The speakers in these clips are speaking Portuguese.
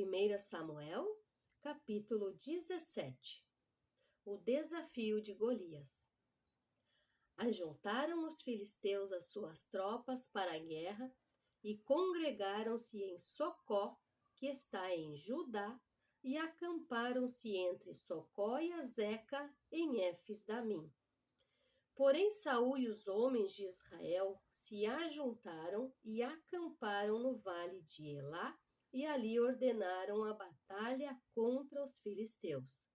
1 Samuel, capítulo 17. O desafio de Golias. Ajuntaram os filisteus as suas tropas para a guerra e congregaram-se em Socó, que está em Judá, e acamparam-se entre Socó e Azeca, em Éfes-Damim. Porém Saul e os homens de Israel se ajuntaram e acamparam no vale de Elá, e ali ordenaram a batalha contra os filisteus.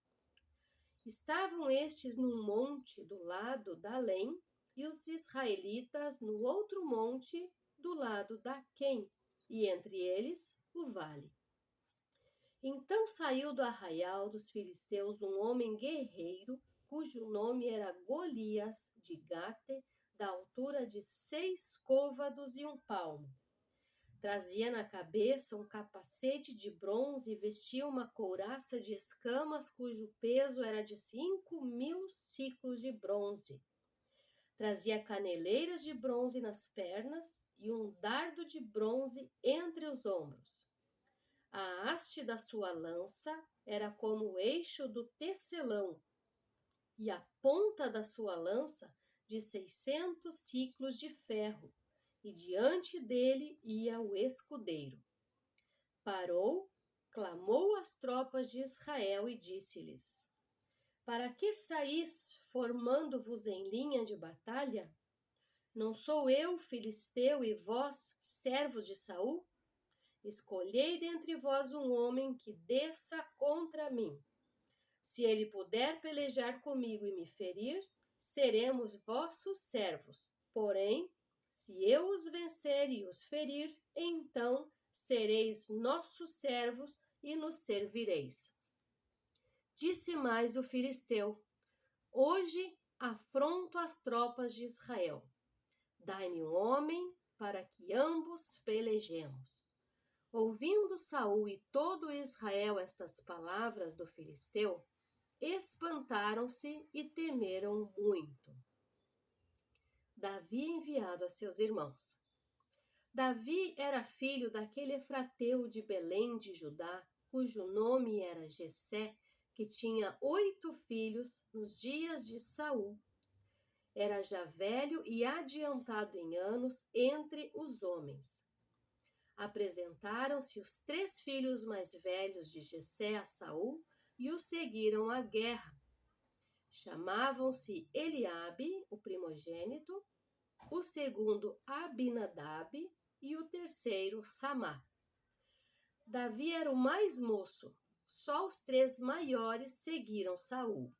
Estavam estes num monte do lado da Além, e os israelitas no outro monte do lado da Quém, e entre eles o vale. Então saiu do arraial dos filisteus um homem guerreiro, cujo nome era Golias de Gate, da altura de 6 côvados e 1 palmo. Trazia na cabeça um capacete de bronze e vestia uma couraça de escamas, cujo peso era de 5.000 siclos de bronze. Trazia caneleiras de bronze nas pernas e um dardo de bronze entre os ombros. A haste da sua lança era como o eixo do tecelão, e a ponta da sua lança de 600 siclos de ferro, e diante dele ia o escudeiro. Parou, clamou às tropas de Israel e disse-lhes: Para que saís formando-vos em linha de batalha? Não sou eu filisteu e vós servos de Saul? Escolhei dentre vós um homem que desça contra mim. Se ele puder pelejar comigo e me ferir, seremos vossos servos. Porém, se eu os vencer e os ferir, então sereis nossos servos e nos servireis. Disse mais o filisteu: Hoje afronto as tropas de Israel. Dai-me um homem para que ambos pelejemos. Ouvindo Saul e todo Israel estas palavras do filisteu, espantaram-se e temeram muito. Davi enviado a seus irmãos. Davi era filho daquele efrateu de Belém de Judá, cujo nome era Jessé, que tinha 8 filhos nos dias de Saul. Era já velho e adiantado em anos entre os homens. Apresentaram-se os 3 filhos mais velhos de Jessé a Saul e o seguiram à guerra. Chamavam-se Eliabe, o primogênito, o segundo Abinadab e o terceiro Samá. Davi era o mais moço, só os 3 maiores seguiram Saul.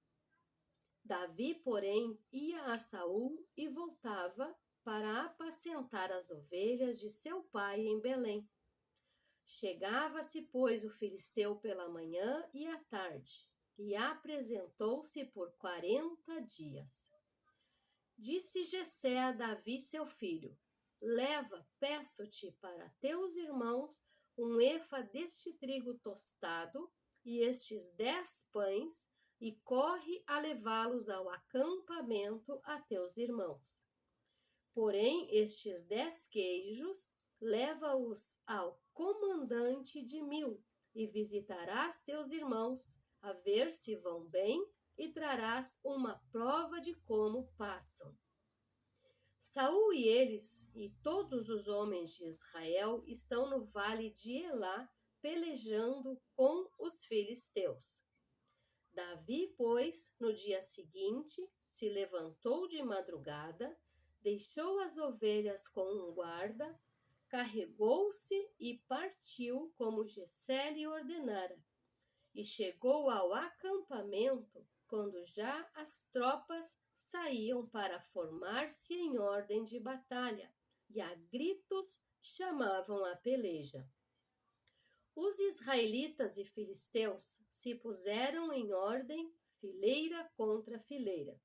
Davi, porém, ia a Saul e voltava para apacentar as ovelhas de seu pai em Belém. Chegava-se, pois, o filisteu pela manhã e à tarde, e apresentou-se por 40 dias. Disse Jessé a Davi, seu filho: Leva, peço-te, para teus irmãos um efa deste trigo tostado e estes 10 pães, e corre a levá-los ao acampamento a teus irmãos. Porém, estes 10 queijos, leva-os ao comandante de 1000, e visitarás teus irmãos, a ver se vão bem, e trarás uma prova de como passam. Saul e eles, e todos os homens de Israel, estão no vale de Elá, pelejando com os filisteus. Davi, pois, no dia seguinte, se levantou de madrugada, deixou as ovelhas com um guarda, carregou-se e partiu como Jessé lhe ordenara. E chegou ao acampamento quando já as tropas saíam para formar-se em ordem de batalha, e a gritos chamavam a peleja. Os israelitas e filisteus se puseram em ordem, fileira contra fileira.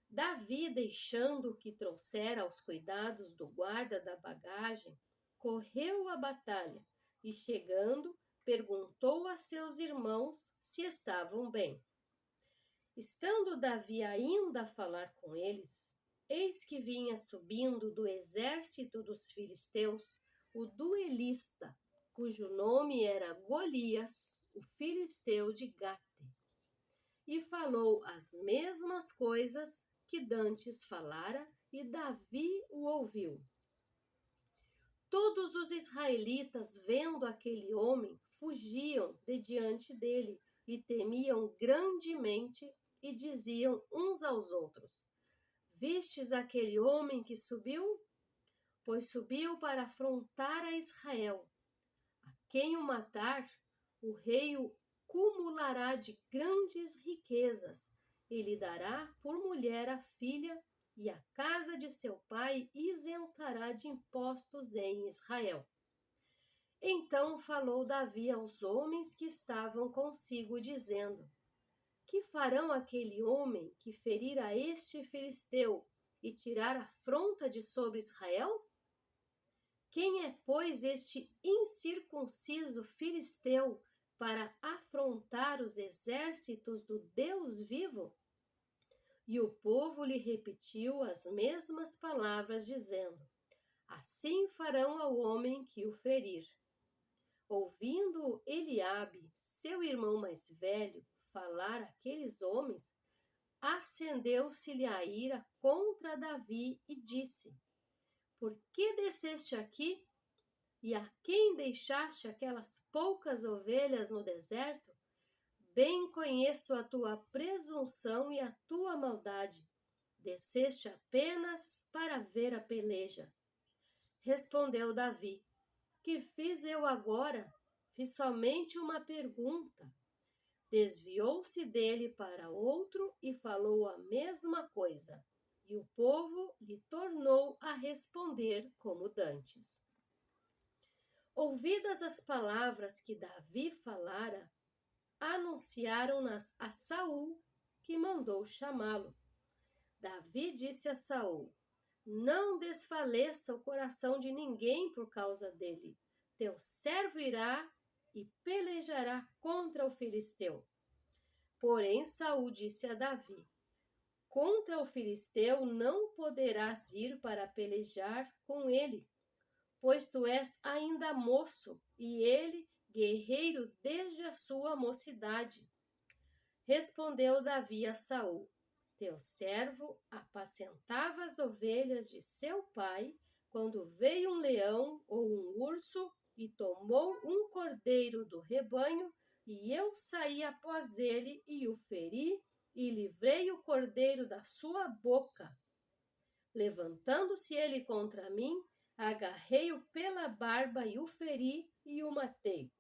Davi, deixando o que trouxera aos cuidados do guarda da bagagem, correu à batalha e, chegando, perguntou a seus irmãos se estavam bem. Estando Davi ainda a falar com eles, eis que vinha subindo do exército dos filisteus o duelista, cujo nome era Golias, o filisteu de Gate, e falou as mesmas coisas que dantes falara, e Davi o ouviu. Todos os israelitas, vendo aquele homem, fugiam de diante dele e temiam grandemente e diziam uns aos outros: Vistes aquele homem que subiu? Pois subiu para afrontar a Israel. A quem o matar, o rei o cumulará de grandes riquezas e lhe dará por mulher a filha, e a casa de seu pai isentará de impostos em Israel. Então falou Davi aos homens que estavam consigo, dizendo: Que farão aquele homem que ferir a este filisteu e tirar a afronta de sobre Israel? Quem é, pois, este incircunciso filisteu para afrontar os exércitos do Deus vivo? E o povo lhe repetiu as mesmas palavras, dizendo: Assim farão ao homem que o ferir. Ouvindo Eliabe, seu irmão mais velho, falar aqueles homens, acendeu-se-lhe a ira contra Davi e disse: Por que desceste aqui? E a quem deixaste aquelas poucas ovelhas no deserto? Bem conheço a tua presunção e a tua maldade. Desceste apenas para ver a peleja. Respondeu Davi: Que fiz eu agora? Fiz somente uma pergunta. Desviou-se dele para outro e falou a mesma coisa. E o povo lhe tornou a responder como dantes. Ouvidas as palavras que Davi falara, anunciaram-nas a Saul, que mandou chamá-lo. Davi disse a Saul: Não desfaleça o coração de ninguém por causa dele. Teu servo irá e pelejará contra o filisteu. Porém Saul disse a Davi: Contra o filisteu não poderás ir para pelejar com ele, pois tu és ainda moço, e ele guerreiro desde a sua mocidade. Respondeu Davi a Saul: Teu servo apacentava as ovelhas de seu pai, quando veio um leão ou um urso e tomou um cordeiro do rebanho, e eu saí após ele e o feri, e livrei o cordeiro da sua boca. Levantando-se ele contra mim, agarrei-o pela barba e o feri e o matei.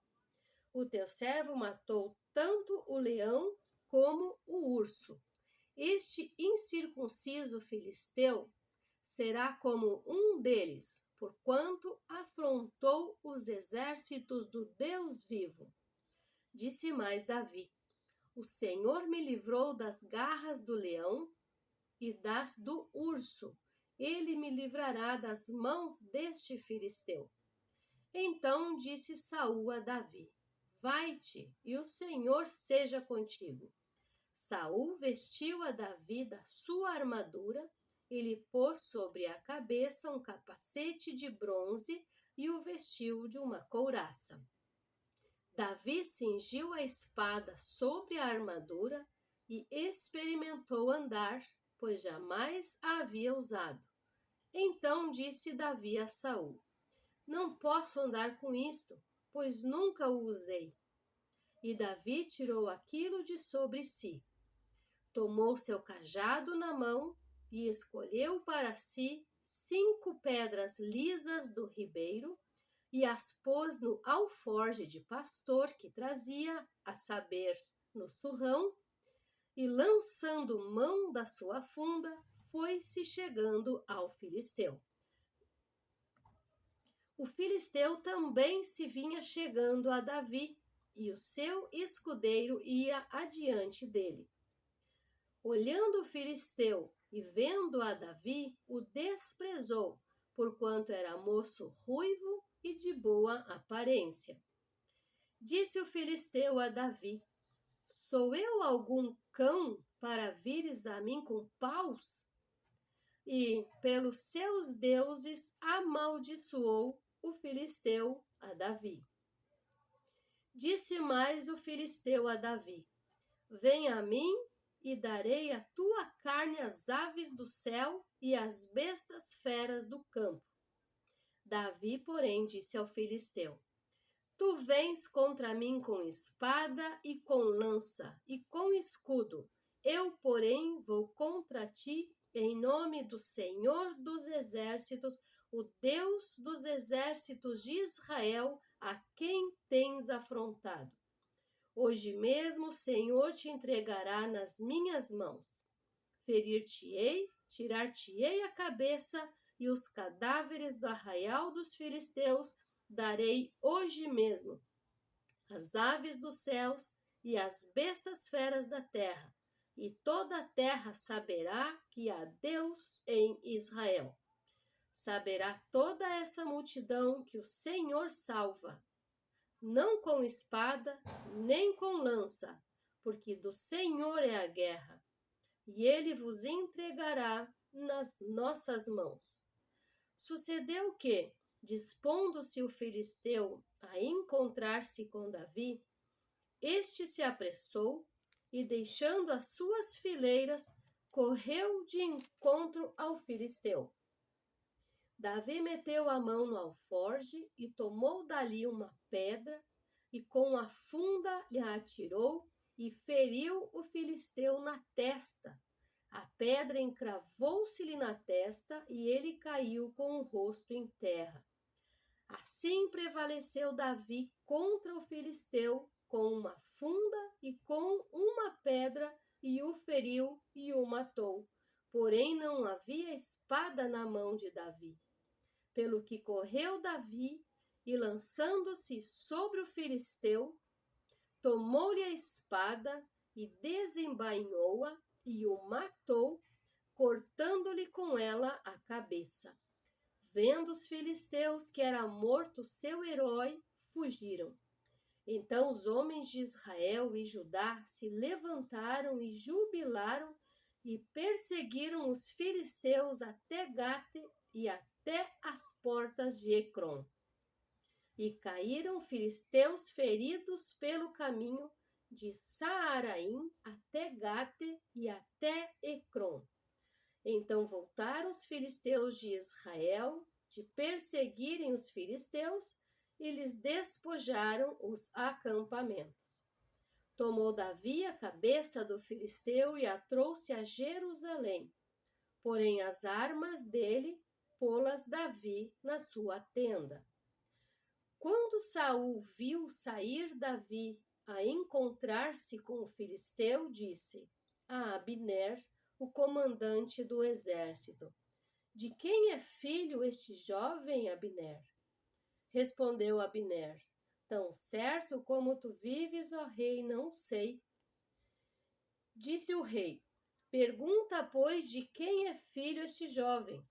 O teu servo matou tanto o leão como o urso. Este incircunciso filisteu será como um deles, porquanto afrontou os exércitos do Deus vivo. Disse mais Davi: O Senhor me livrou das garras do leão e das do urso. Ele me livrará das mãos deste filisteu. Então disse Saul a Davi: Vai-te, e o Senhor seja contigo. Saul vestiu a Davi da sua armadura e lhe pôs sobre a cabeça um capacete de bronze e o vestiu de uma couraça. Davi cingiu a espada sobre a armadura e experimentou andar, pois jamais a havia usado. Então disse Davi a Saul: Não posso andar com isto, pois nunca o usei. E Davi tirou aquilo de sobre si. Tomou seu cajado na mão e escolheu para si 5 pedras lisas do ribeiro e as pôs no alforje de pastor que trazia, a saber, no surrão, e lançando mão da sua funda, foi-se chegando ao filisteu. O filisteu também se vinha chegando a Davi, e o seu escudeiro ia adiante dele. Olhando o filisteu e vendo a Davi, o desprezou, porquanto era moço ruivo e de boa aparência. Disse o filisteu a Davi: Sou eu algum cão para vires a mim com paus? E, pelos seus deuses, amaldiçoou o filisteu a Davi. Disse mais o filisteu a Davi: Vem a mim e darei a tua carne às aves do céu e às bestas feras do campo. Davi, porém, disse ao filisteu: Tu vens contra mim com espada e com lança e com escudo. Eu, porém, vou contra ti em nome do Senhor dos exércitos, o Deus dos exércitos de Israel, a quem tens afrontado. Hoje mesmo o Senhor te entregará nas minhas mãos. Ferir-te-ei, tirar-te-ei a cabeça, e os cadáveres do arraial dos filisteus darei hoje mesmo às aves dos céus e às bestas feras da terra, e toda a terra saberá que há Deus em Israel. Saberá toda essa multidão que o Senhor salva, não com espada, nem com lança, porque do Senhor é a guerra, e ele vos entregará nas nossas mãos. Sucedeu que, dispondo-se o filisteu a encontrar-se com Davi, este se apressou e, deixando as suas fileiras, correu de encontro ao filisteu. Davi meteu a mão no alforje e tomou dali uma pedra e com a funda lhe atirou e feriu o filisteu na testa. A pedra encravou-se-lhe na testa e ele caiu com o rosto em terra. Assim prevaleceu Davi contra o filisteu com uma funda e com uma pedra e o feriu e o matou. Porém não havia espada na mão de Davi. Pelo que correu Davi e, lançando-se sobre o filisteu, tomou-lhe a espada e desembainhou-a e o matou, cortando-lhe com ela a cabeça. Vendo os filisteus que era morto seu herói, fugiram. Então os homens de Israel e Judá se levantaram e jubilaram e perseguiram os filisteus até Gate e até as portas de Ecrom. E caíram filisteus feridos pelo caminho de Saaraim até Gate e até Ecrom. Então voltaram os filisteus de Israel de perseguirem os filisteus e lhes despojaram os acampamentos. Tomou Davi a cabeça do filisteu e a trouxe a Jerusalém. Porém as armas dele pô-las Davi na sua tenda. Quando Saul viu sair Davi a encontrar-se com o filisteu, disse a Abner, o comandante do exército: De quem é filho este jovem, Abner? Respondeu Abner: Tão certo como tu vives, ó rei, não sei. Disse o rei: Pergunta, pois, de quem é filho este jovem?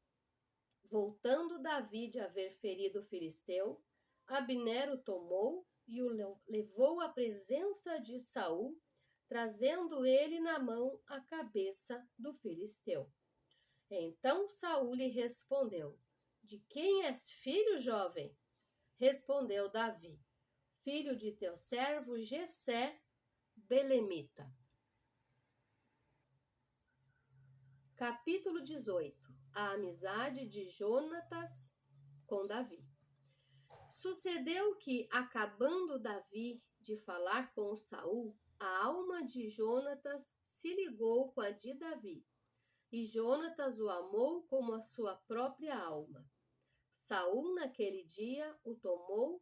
Voltando Davi de haver ferido o filisteu, Abner o tomou e o levou à presença de Saul, trazendo ele na mão a cabeça do filisteu. Então Saul lhe respondeu: De quem és filho, jovem? Respondeu Davi: Filho de teu servo Jessé, belemita. Capítulo 18. A amizade de Jonatas com Davi. Sucedeu que, acabando Davi de falar com Saul, a alma de Jonatas se ligou com a de Davi, e Jonatas o amou como a sua própria alma. Saul, naquele dia, o tomou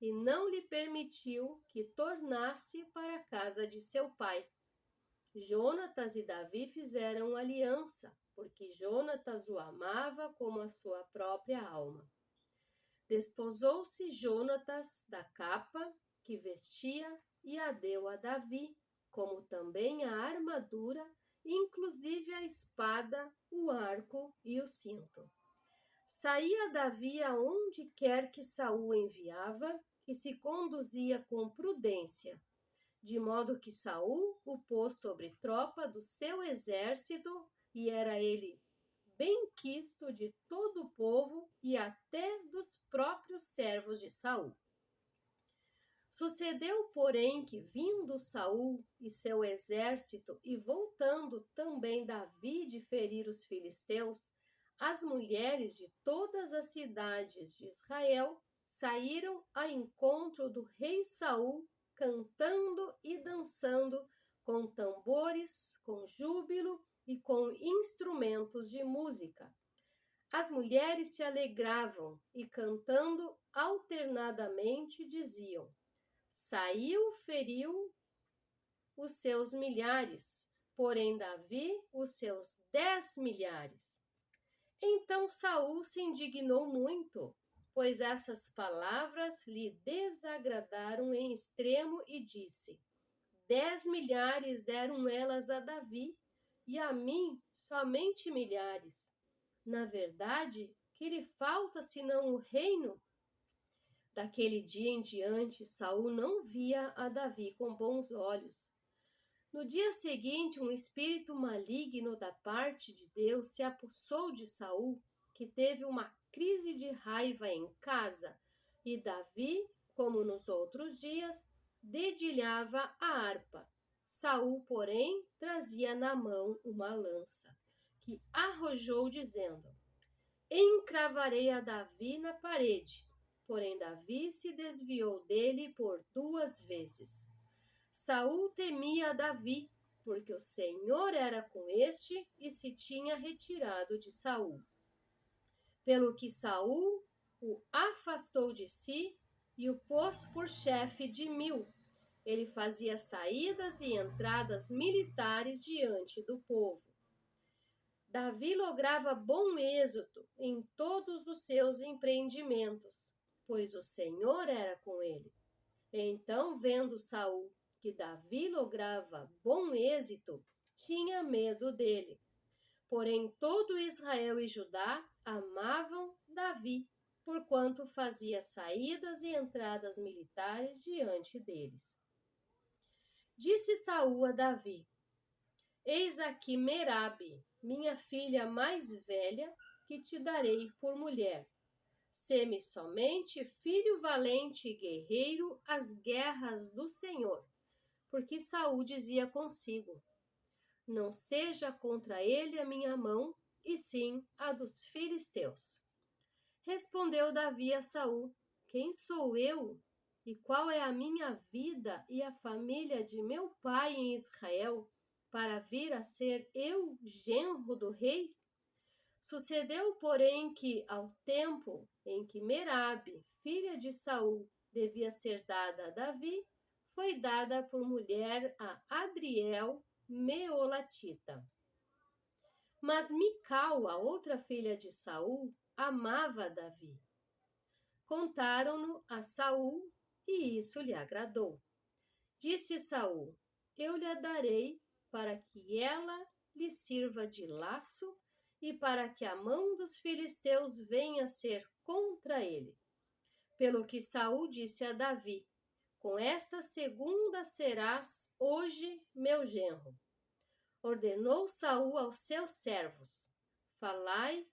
e não lhe permitiu que tornasse para a casa de seu pai. Jonatas e Davi fizeram aliança, porque Jonatas o amava como a sua própria alma. Desposou-se Jonatas da capa que vestia e a deu a Davi, como também a armadura, inclusive a espada, o arco e o cinto. Saía Davi aonde quer que Saul enviava e se conduzia com prudência, de modo que Saul o pôs sobre tropa do seu exército e era ele bem-quisto de todo o povo e até dos próprios servos de Saul. Sucedeu, porém, que vindo Saul e seu exército e voltando também Davi de ferir os filisteus, as mulheres de todas as cidades de Israel saíram a encontro do rei Saul, cantando e dançando com tambores, com júbilo e com instrumentos de música. As mulheres se alegravam e, cantando alternadamente, diziam: Saiu, feriu os seus milhares, porém Davi os seus 10 milhares. Então Saul se indignou muito, pois essas palavras lhe desagradaram em extremo e disse: 10 milhares deram elas a Davi, e a mim somente milhares. Na verdade, que lhe falta senão o reino? Daquele dia em diante, Saul não via a Davi com bons olhos. No dia seguinte, um espírito maligno da parte de Deus se apossou de Saul, que teve uma crise de raiva em casa, e Davi, como nos outros dias, dedilhava a harpa. Saul, porém, trazia na mão uma lança, que arrojou, dizendo: Encravarei a Davi na parede. Porém, Davi se desviou dele por 2 vezes. Saul temia Davi, porque o Senhor era com este e se tinha retirado de Saul. Pelo que Saul o afastou de si e o pôs por chefe de 1000. Ele fazia saídas e entradas militares diante do povo. Davi lograva bom êxito em todos os seus empreendimentos, pois o Senhor era com ele. Então, vendo Saul que Davi lograva bom êxito, tinha medo dele. Porém, todo Israel e Judá amavam Davi, porquanto fazia saídas e entradas militares diante deles. Disse Saul a Davi: Eis aqui Merabe, minha filha mais velha, que te darei por mulher. Sê-me somente filho valente e guerreiro às guerras do Senhor. Porque Saul dizia consigo: Não seja contra ele a minha mão, e sim a dos filisteus. Respondeu Davi a Saul: Quem sou eu? E qual é a minha vida e a família de meu pai em Israel, para vir a ser eu genro do rei? Sucedeu, porém, que, ao tempo em que Merabe, filha de Saul, devia ser dada a Davi, foi dada por mulher a Adriel, meolatita. Mas Mical, a outra filha de Saul, amava Davi. Contaram-no a Saul, e isso lhe agradou. Disse Saul: Eu lhe a darei para que ela lhe sirva de laço e para que a mão dos filisteus venha a ser contra ele. Pelo que Saul disse a Davi: Com esta segunda serás hoje meu genro. Ordenou Saul aos seus servos: Falai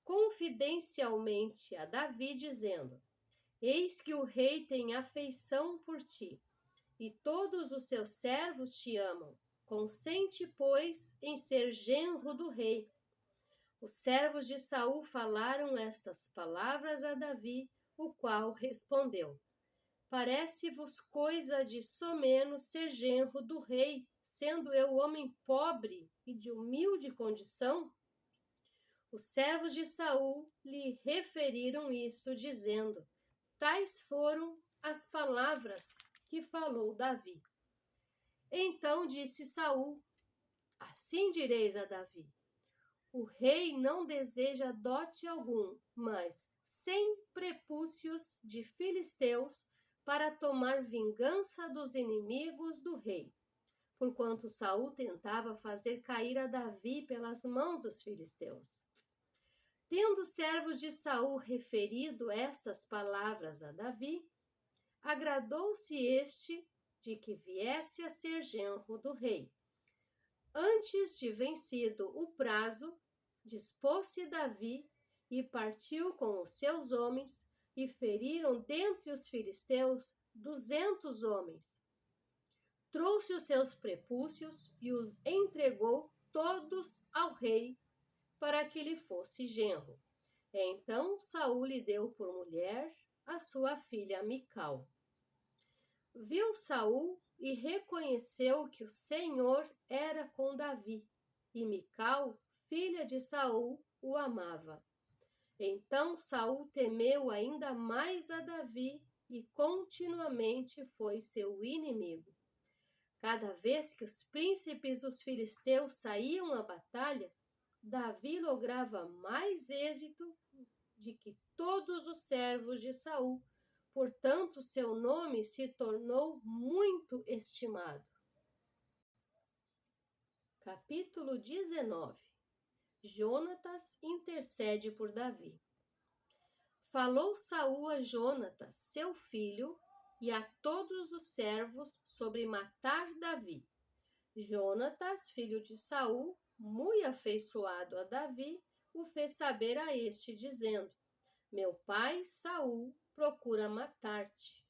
confidencialmente a Davi, dizendo: Eis que o rei tem afeição por ti, e todos os seus servos te amam. Consente, pois, em ser genro do rei. Os servos de Saul falaram estas palavras a Davi, o qual respondeu: Parece-vos coisa de somenos ser genro do rei, sendo eu homem pobre e de humilde condição? Os servos de Saul lhe referiram isto, dizendo: Tais foram as palavras que falou Davi. Então disse Saul: Assim direis a Davi: O rei não deseja dote algum, mas 100 prepúcios de filisteus para tomar vingança dos inimigos do rei, porquanto Saul tentava fazer cair a Davi pelas mãos dos filisteus. Tendo os servos de Saul referido estas palavras a Davi, agradou-se este de que viesse a ser genro do rei. Antes de vencido o prazo, dispôs-se Davi e partiu com os seus homens, e feriram dentre os filisteus 200 homens. Trouxe os seus prepúcios e os entregou todos ao rei para que lhe fosse genro. Então Saul lhe deu por mulher a sua filha Mical. Viu Saul e reconheceu que o Senhor era com Davi, e Mical, filha de Saul, o amava. Então Saul temeu ainda mais a Davi e continuamente foi seu inimigo. Cada vez que os príncipes dos filisteus saíam à batalha, Davi lograva mais êxito de que todos os servos de Saul. Portanto, seu nome se tornou muito estimado. Capítulo 19. Jonatas intercede por Davi. Falou Saul a Jonatas, seu filho, e a todos os servos sobre matar Davi. Jonatas, filho de Saul, muito afeiçoado a Davi, o fez saber a este, dizendo: Meu pai, Saul, procura matar-te.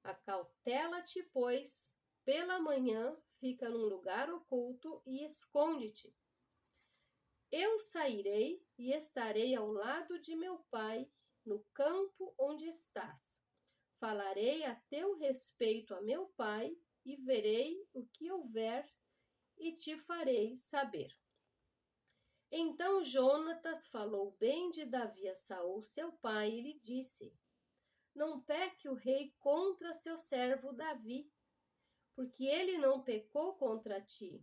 Acautela-te, pois, pela manhã fica num lugar oculto e esconde-te. Eu sairei e estarei ao lado de meu pai, no campo onde estás. Falarei a teu respeito a meu pai e verei o que houver e te farei saber. Então Jonatas falou bem de Davi a Saul, seu pai, e lhe disse: Não peque o rei contra seu servo Davi, porque ele não pecou contra ti,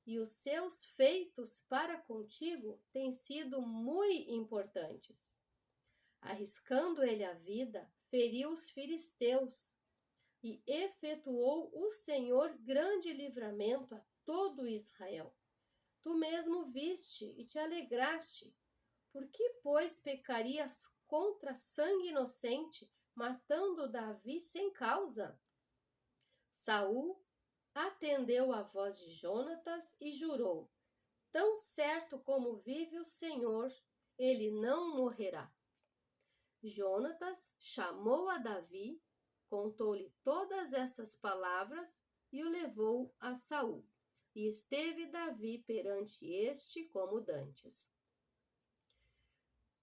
e os seus feitos para contigo têm sido muito importantes. Arriscando ele a vida, feriu os filisteus, e efetuou o Senhor grande livramento a todo Israel. Tu mesmo viste e te alegraste. Por que, pois, pecarias contra sangue inocente, matando Davi sem causa? Saul atendeu à voz de Jonatas e jurou: Tão certo como vive o Senhor, ele não morrerá. Jonatas chamou a Davi, contou-lhe todas essas palavras e o levou a Saul. E esteve Davi perante este como dantes.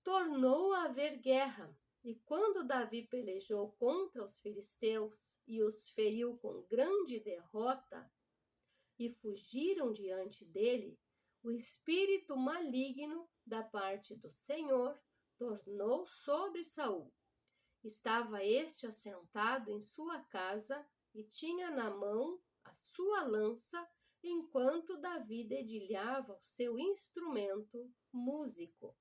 Tornou a haver guerra, e quando Davi pelejou contra os filisteus e os feriu com grande derrota, e fugiram diante dele, o espírito maligno da parte do Senhor tornou sobre Saul. Estava este assentado em sua casa e tinha na mão a sua lança, enquanto Davi dedilhava o seu instrumento músico.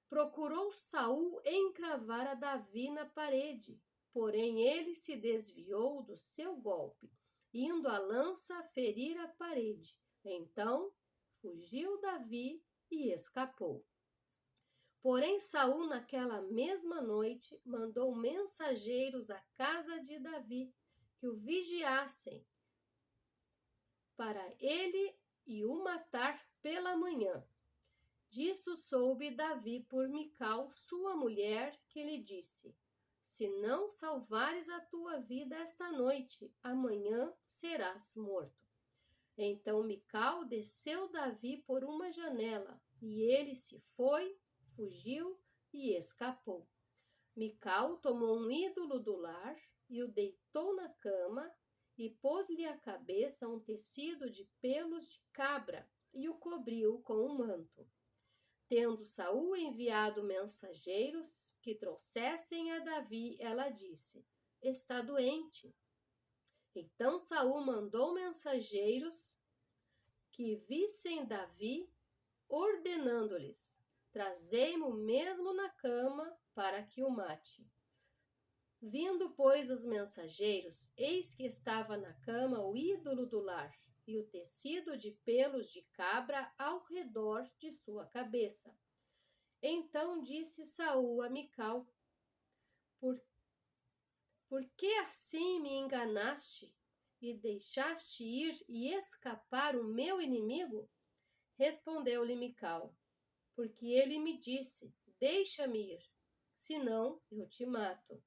Procurou Saul encravar a Davi na parede, porém ele se desviou do seu golpe, indo a lança ferir a parede. Então fugiu Davi e escapou. Porém Saul, naquela mesma noite, mandou mensageiros à casa de Davi, que o vigiassem, para ele e o matar pela manhã. Disso soube Davi por Mical, sua mulher, que lhe disse: Se não salvares a tua vida esta noite, amanhã serás morto. Então Mical desceu Davi por uma janela, e ele se foi, fugiu e escapou. Mical tomou um ídolo do lar e o deitou na cama, e pôs-lhe à cabeça um tecido de pelos de cabra e o cobriu com um manto. Tendo Saul enviado mensageiros que trouxessem a Davi, ela disse: Está doente. Então Saul mandou mensageiros que vissem Davi, ordenando-lhes: Trazei-mo mesmo na cama para que o mate. Vindo, pois, os mensageiros, eis que estava na cama o ídolo do lar e o tecido de pelos de cabra ao redor de sua cabeça. Então disse Saul a Mical: Por que assim me enganaste e deixaste ir e escapar o meu inimigo? Respondeu-lhe Mical: Porque ele me disse: Deixa-me ir. senão eu te mato.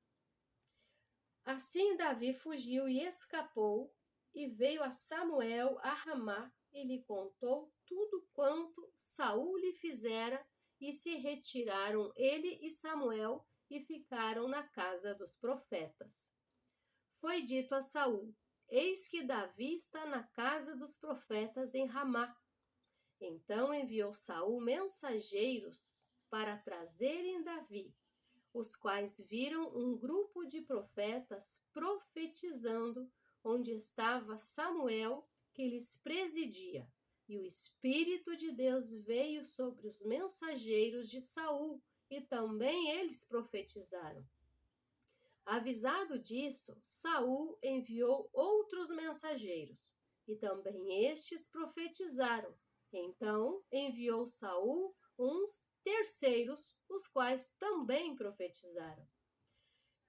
Assim Davi fugiu e escapou, e veio a Samuel a Ramá e lhe contou tudo quanto Saul lhe fizera, e se retiraram ele e Samuel e ficaram na casa dos profetas. Foi dito a Saul: Eis que Davi está na casa dos profetas em Ramá. Então enviou Saul mensageiros para trazerem Davi, os quais viram um grupo de profetas profetizando onde estava Samuel, que lhes presidia. E o Espírito de Deus veio sobre os mensageiros de Saul, e também eles profetizaram. Avisado disto, Saul enviou outros mensageiros, e também estes profetizaram. Então enviou Saul uns terceiros, os quais também profetizaram.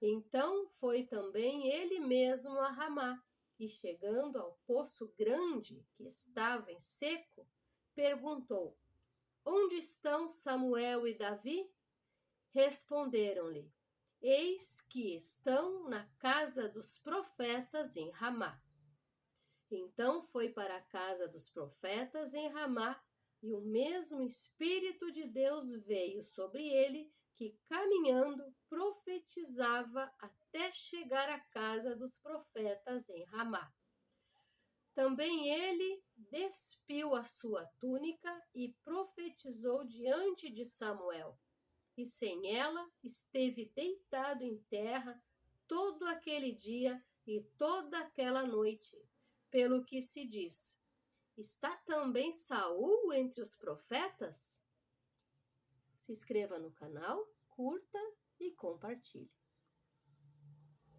Então foi também ele mesmo a Ramá, e chegando ao poço grande, que estava em seco, perguntou: Onde estão Samuel e Davi? Responderam-lhe: Eis que estão na casa dos profetas em Ramá. Então foi para a casa dos profetas em Ramá, e o mesmo Espírito de Deus veio sobre ele, que caminhando profetizava até chegar à casa dos profetas em Ramá. Também ele despiu a sua túnica e profetizou diante de Samuel. E sem ela esteve deitado em terra todo aquele dia e toda aquela noite, pelo que se diz: Está também Saul entre os profetas? Se inscreva no canal, curta e compartilhe.